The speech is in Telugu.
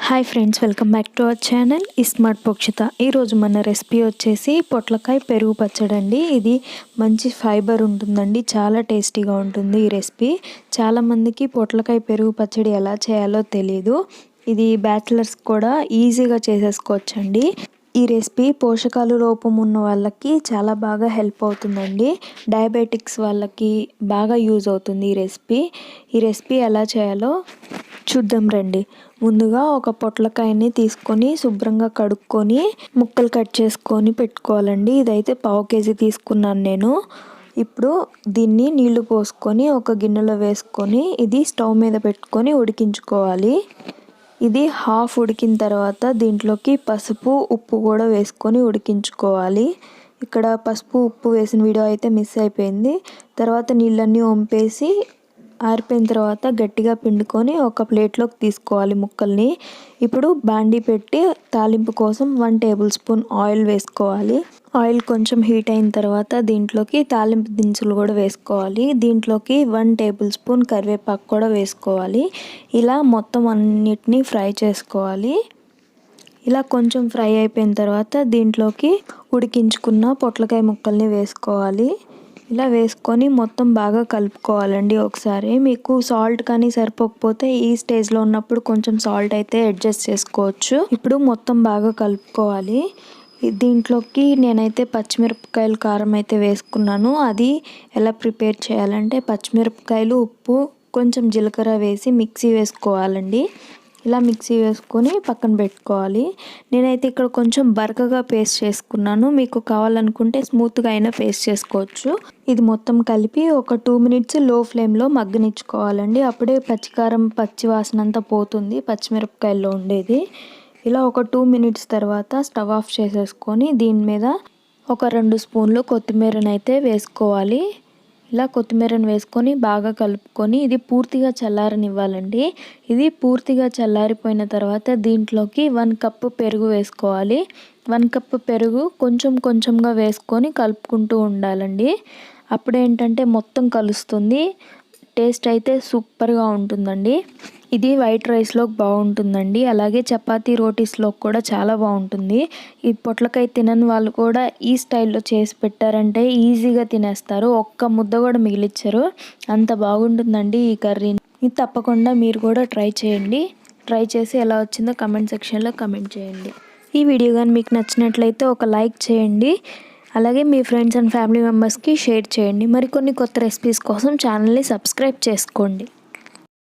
Hi friends, welcome back to our channel smart పోక్షిత. ఈరోజు మన రెసిపీ వచ్చేసి పొట్లకాయ పెరుగు పచ్చడి అండి. ఇది మంచి ఫైబర్ ఉంటుందండి, చాలా టేస్టీగా ఉంటుంది ఈ రెసిపీ. చాలామందికి పొట్లకాయ పెరుగు పచ్చడి ఎలా చేయాలో తెలీదు. ఇది బ్యాచిలర్స్ కూడా ఈజీగా చేసేసుకోవచ్చండి. ఈ రెసిపీ పోషకాలు లోపం ఉన్న వాళ్ళకి చాలా బాగా హెల్ప్ అవుతుందండి. డయాబెటిక్స్ వాళ్ళకి బాగా యూజ్ అవుతుంది ఈ రెసిపీ ఎలా చేయాలో చూద్దాం రండి. ముందుగా ఒక పొట్లకాయని తీసుకొని శుభ్రంగా కడుక్కొని ముక్కలు కట్ చేసుకొని పెట్టుకోవాలండి. ఇదైతే 1/2 kg తీసుకున్నాను నేను. ఇప్పుడు దీన్ని నీళ్లు పోసుకొని ఒక గిన్నెలో వేసుకొని ఇది స్టవ్ మీద పెట్టుకొని ఉడికించుకోవాలి. ఇది హాఫ్ ఉడికిన తర్వాత దీంట్లోకి పసుపు, ఉప్పు కూడా వేసుకొని ఉడికించుకోవాలి. ఇక్కడ పసుపు, ఉప్పు వేసిన వీడియో అయితే మిస్ అయిపోయింది. తర్వాత నీళ్ళన్నీ వంపేసి ఆరిపోయిన తర్వాత గట్టిగా పిండుకొని ఒక ప్లేట్లోకి తీసుకోవాలి ముక్కల్ని. ఇప్పుడు బాండీ పెట్టి తాలింపు కోసం 1 టేబుల్ స్పూన్ ఆయిల్ వేసుకోవాలి. ఆయిల్ కొంచెం హీట్ అయిన తర్వాత దీంట్లోకి తాలింపు దినుసులు కూడా వేసుకోవాలి. దీంట్లోకి 1 టేబుల్ స్పూన్ కరివేపాకు కూడా వేసుకోవాలి. ఇలా మొత్తం అన్నిటినీ ఫ్రై చేసుకోవాలి. ఇలా కొంచెం ఫ్రై అయిపోయిన తర్వాత దీంట్లోకి ఉడికించుకున్న పొట్లకాయ ముక్కల్ని వేసుకోవాలి. ఇలా వేసుకొని మొత్తం బాగా కలుపుకోవాలండి. ఒకసారి మీకు సాల్ట్ కానీ సరిపోకపోతే ఈ స్టేజ్లో ఉన్నప్పుడు కొంచెం సాల్ట్ అయితే అడ్జస్ట్ చేసుకోవచ్చు. ఇప్పుడు మొత్తం బాగా కలుపుకోవాలి. దీంట్లోకి నేనైతే పచ్చిమిరపకాయలు కారం అయితే వేసుకున్నాను. అది ఎలా ప్రిపేర్ చేయాలంటే పచ్చిమిరపకాయలు, ఉప్పు, కొంచెం జీలకర్ర వేసి మిక్సీ వేసుకోవాలండి. ఇలా మిక్సీ వేసుకొని పక్కన పెట్టుకోవాలి. నేనైతే ఇక్కడ కొంచెం బరకగా పేస్ట్ చేసుకున్నాను. మీకు కావాలనుకుంటే స్మూత్గా అయినా పేస్ట్ చేసుకోవచ్చు. ఇది మొత్తం కలిపి ఒక 2 minutes లో ఫ్లేమ్లో మగ్గనిచ్చుకోవాలండి. అప్పుడే పచ్చికారం పచ్చి వాసన అంతా పోతుంది పచ్చిమిరపకాయల్లో ఉండేది. ఇలా ఒక 2 minutes తర్వాత స్టవ్ ఆఫ్ చేసేసుకొని దీని మీద ఒక 2 స్పూన్లు కొత్తిమీరని అయితే వేసుకోవాలి. ఇలా కొత్తిమీరను వేసుకొని బాగా కలుపుకొని ఇది పూర్తిగా చల్లారనివ్వాలండి. ఇది పూర్తిగా చల్లారిపోయిన తర్వాత దీంట్లోకి 1 కప్పు పెరుగు వేసుకోవాలి. 1 కప్పు పెరుగు కొంచెం కొంచెంగా వేసుకొని కలుపుకుంటూ ఉండాలండి. అప్పుడేంటంటే మొత్తం కలుస్తుంది. టేస్ట్ అయితే సూపర్గా ఉంటుందండి. ఇది వైట్ రైస్లోకి బాగుంటుందండి. అలాగే చపాతీ, రోటీస్లో కూడా చాలా బాగుంటుంది. ఈ పొట్లకాయ తినని వాళ్ళు కూడా ఈ స్టైల్లో చేసి పెట్టారంటే ఈజీగా తినేస్తారు. ఒక్క ముద్ద కూడా మిగిలిచ్చారు. అంత బాగుంటుందండి ఈ కర్రీ. ఇది తప్పకుండా మీరు కూడా ట్రై చేయండి. ట్రై చేసి ఎలా వచ్చిందో కమెంట్ సెక్షన్లో కమెంట్ చేయండి. ఈ వీడియో కానీ మీకు నచ్చినట్లయితే ఒక లైక్ చేయండి. అలాగే మీ ఫ్రెండ్స్ అండ్ ఫ్యామిలీ మెంబర్స్కి షేర్ చేయండి. మరికొన్ని కొత్త రెసిపీస్ కోసం ఛానల్ని సబ్స్క్రైబ్ చేసుకోండి.